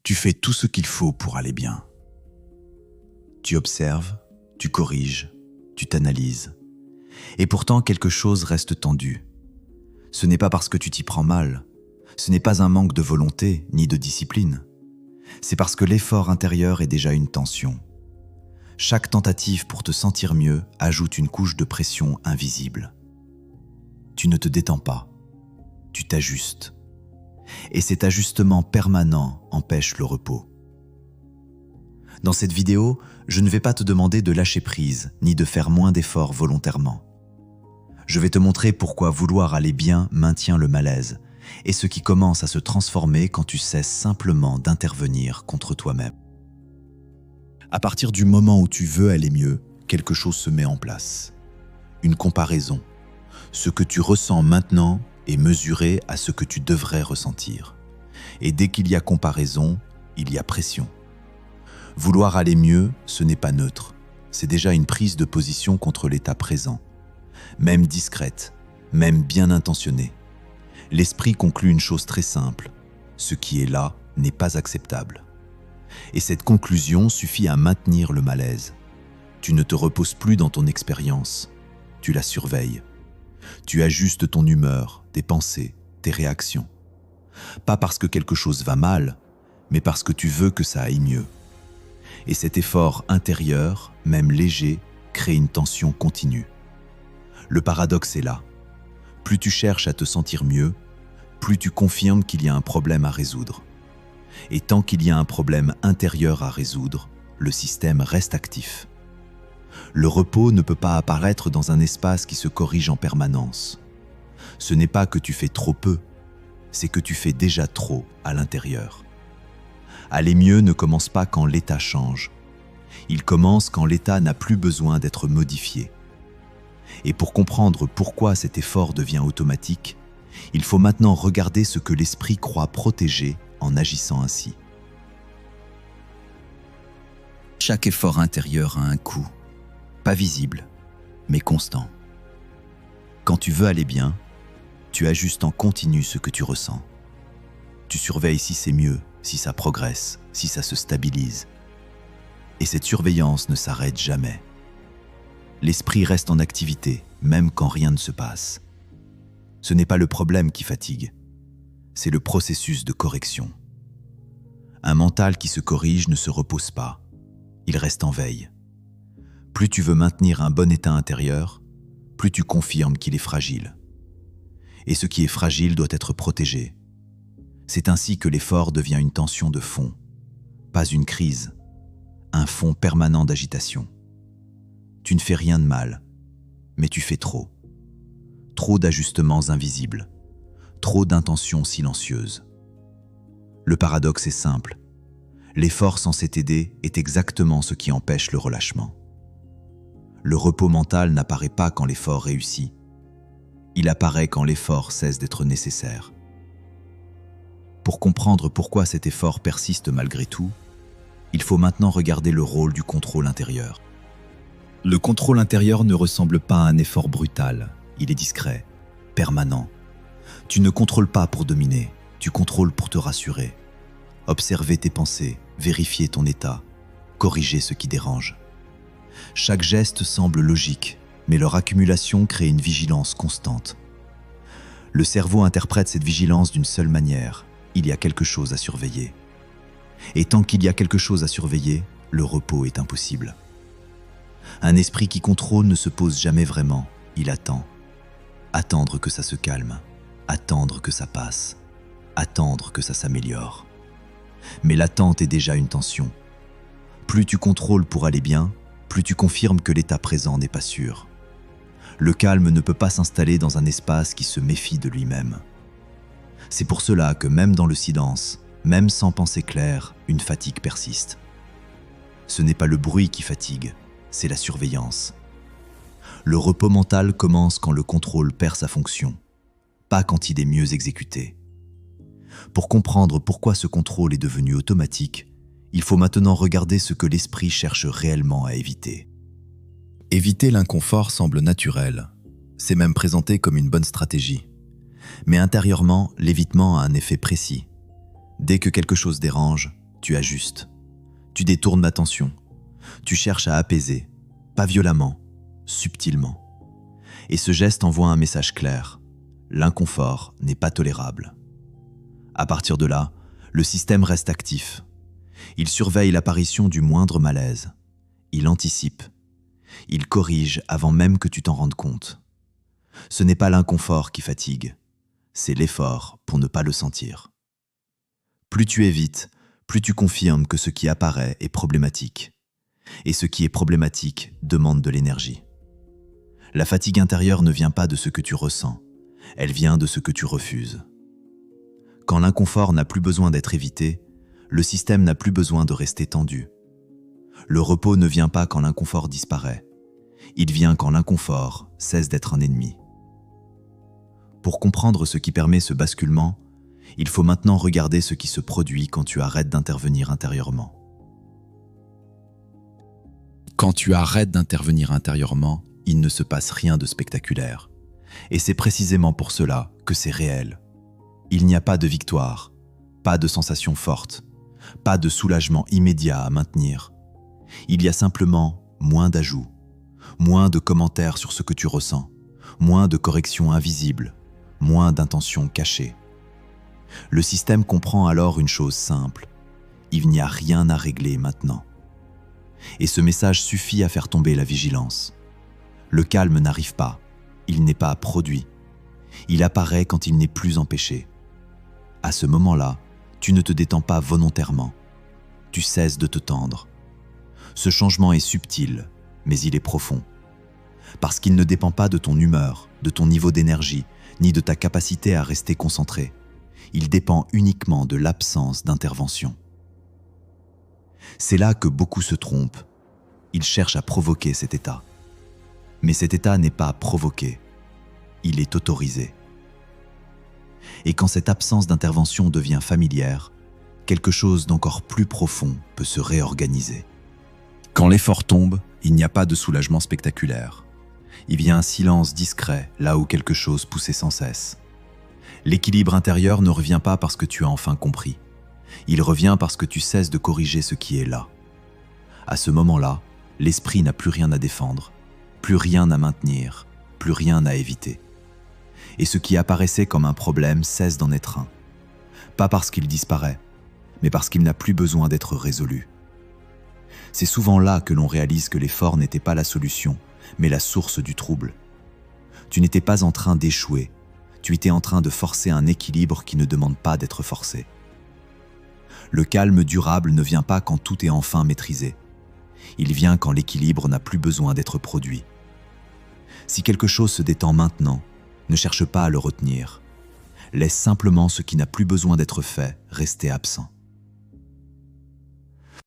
Tu fais tout ce qu'il faut pour aller bien. Tu observes, tu corriges, tu t'analyses. Et pourtant, quelque chose reste tendu. Ce n'est pas parce que tu t'y prends mal. Ce n'est pas un manque de volonté ni de discipline. C'est parce que l'effort intérieur est déjà une tension. Chaque tentative pour te sentir mieux ajoute une couche de pression invisible. Tu ne te détends pas, tu t'ajustes. Et cet ajustement permanent empêche le repos. Dans cette vidéo, je ne vais pas te demander de lâcher prise ni de faire moins d'efforts volontairement. Je vais te montrer pourquoi vouloir aller bien maintient le malaise et ce qui commence à se transformer quand tu cesses simplement d'intervenir contre toi-même. À partir du moment où tu veux aller mieux, quelque chose se met en place. Une comparaison. Ce que tu ressens maintenant est mesuré à ce que tu devrais ressentir. Et dès qu'il y a comparaison, il y a pression. Vouloir aller mieux, ce n'est pas neutre. C'est déjà une prise de position contre l'état présent. Même discrète, même bien intentionnée. L'esprit conclut une chose très simple. Ce qui est là n'est pas acceptable. Et cette conclusion suffit à maintenir le malaise. Tu ne te reposes plus dans ton expérience. Tu la surveilles. Tu ajustes ton humeur, tes pensées, tes réactions. Pas parce que quelque chose va mal, mais parce que tu veux que ça aille mieux. Et cet effort intérieur, même léger, crée une tension continue. Le paradoxe est là. Plus tu cherches à te sentir mieux, plus tu confirmes qu'il y a un problème à résoudre. Et tant qu'il y a un problème intérieur à résoudre, le système reste actif. Le repos ne peut pas apparaître dans un espace qui se corrige en permanence. Ce n'est pas que tu fais trop peu, c'est que tu fais déjà trop à l'intérieur. Aller mieux ne commence pas quand l'état change. Il commence quand l'état n'a plus besoin d'être modifié. Et pour comprendre pourquoi cet effort devient automatique, il faut maintenant regarder ce que l'esprit croit protéger en agissant ainsi. Chaque effort intérieur a un coût, pas visible, mais constant. Quand tu veux aller bien, tu ajustes en continu ce que tu ressens. Tu surveilles si c'est mieux, si ça progresse, si ça se stabilise. Et cette surveillance ne s'arrête jamais. L'esprit reste en activité, même quand rien ne se passe. Ce n'est pas le problème qui fatigue, c'est le processus de correction. Un mental qui se corrige ne se repose pas, il reste en veille. Plus tu veux maintenir un bon état intérieur, plus tu confirmes qu'il est fragile. Et ce qui est fragile doit être protégé. C'est ainsi que l'effort devient une tension de fond, pas une crise, un fond permanent d'agitation. Tu ne fais rien de mal, mais tu fais trop. Trop d'ajustements invisibles, trop d'intentions silencieuses. Le paradoxe est simple. L'effort censé t'aider est exactement ce qui empêche le relâchement. Le repos mental n'apparaît pas quand l'effort réussit. Il apparaît quand l'effort cesse d'être nécessaire. Pour comprendre pourquoi cet effort persiste malgré tout, il faut maintenant regarder le rôle du contrôle intérieur. Le contrôle intérieur ne ressemble pas à un effort brutal. Il est discret, permanent. Tu ne contrôles pas pour dominer, tu contrôles pour te rassurer. Observer tes pensées, vérifier ton état, corriger ce qui dérange. Chaque geste semble logique, mais leur accumulation crée une vigilance constante. Le cerveau interprète cette vigilance d'une seule manière. Il y a quelque chose à surveiller. Et tant qu'il y a quelque chose à surveiller, le repos est impossible. Un esprit qui contrôle ne se pose jamais vraiment, il attend. Attendre que ça se calme, attendre que ça passe, attendre que ça s'améliore. Mais l'attente est déjà une tension. Plus tu contrôles pour aller bien, plus tu confirmes que l'état présent n'est pas sûr. Le calme ne peut pas s'installer dans un espace qui se méfie de lui-même. C'est pour cela que même dans le silence, même sans pensée claire, une fatigue persiste. Ce n'est pas le bruit qui fatigue, c'est la surveillance. Le repos mental commence quand le contrôle perd sa fonction, pas quand il est mieux exécuté. Pour comprendre pourquoi ce contrôle est devenu automatique, il faut maintenant regarder ce que l'esprit cherche réellement à éviter. Éviter l'inconfort semble naturel, c'est même présenté comme une bonne stratégie. Mais intérieurement, l'évitement a un effet précis. Dès que quelque chose dérange, Tu ajustes. Tu détournes l'attention. Tu cherches à apaiser, pas violemment, subtilement. Et ce geste envoie un message clair. L'inconfort n'est pas tolérable. À partir de là, le système reste actif. Il surveille l'apparition du moindre malaise. Il anticipe. Il corrige avant même que tu t'en rendes compte. Ce n'est pas l'inconfort qui fatigue, c'est l'effort pour ne pas le sentir. Plus tu évites, plus tu confirmes que ce qui apparaît est problématique. Et ce qui est problématique demande de l'énergie. La fatigue intérieure ne vient pas de ce que tu ressens, elle vient de ce que tu refuses. Quand l'inconfort n'a plus besoin d'être évité, le système n'a plus besoin de rester tendu. Le repos ne vient pas quand l'inconfort disparaît, il vient quand l'inconfort cesse d'être un ennemi. Pour comprendre ce qui permet ce basculement, il faut maintenant regarder ce qui se produit quand tu arrêtes d'intervenir intérieurement. Quand tu arrêtes d'intervenir intérieurement, il ne se passe rien de spectaculaire. Et c'est précisément pour cela que c'est réel. Il n'y a pas de victoire, pas de sensation forte, pas de soulagement immédiat à maintenir. Il y a simplement moins d'ajouts, moins de commentaires sur ce que tu ressens, moins de corrections invisibles, moins d'intentions cachées. Le système comprend alors une chose simple, il n'y a rien à régler maintenant. Et ce message suffit à faire tomber la vigilance. Le calme n'arrive pas, il n'est pas produit. Il apparaît quand il n'est plus empêché. À ce moment-là, tu ne te détends pas volontairement. Tu cesses de te tendre. Ce changement est subtil, mais il est profond. Parce qu'il ne dépend pas de ton humeur, de ton niveau d'énergie, ni de ta capacité à rester concentré. Il dépend uniquement de l'absence d'intervention. C'est là que beaucoup se trompent. Ils cherchent à provoquer cet état. Mais cet état n'est pas provoqué, il est autorisé. Et quand cette absence d'intervention devient familière, quelque chose d'encore plus profond peut se réorganiser. Quand l'effort tombe, il n'y a pas de soulagement spectaculaire. Il y a un silence discret là où quelque chose poussait sans cesse. L'équilibre intérieur ne revient pas parce que tu as enfin compris. Il revient parce que tu cesses de corriger ce qui est là. À ce moment-là, l'esprit n'a plus rien à défendre, plus rien à maintenir, plus rien à éviter. Et ce qui apparaissait comme un problème cesse d'en être un. Pas parce qu'il disparaît, mais parce qu'il n'a plus besoin d'être résolu. C'est souvent là que l'on réalise que l'effort n'était pas la solution, mais la source du trouble. Tu n'étais pas en train d'échouer, tu étais en train de forcer un équilibre qui ne demande pas d'être forcé. Le calme durable ne vient pas quand tout est enfin maîtrisé. Il vient quand l'équilibre n'a plus besoin d'être produit. Si quelque chose se détend maintenant, ne cherche pas à le retenir. Laisse simplement ce qui n'a plus besoin d'être fait rester absent.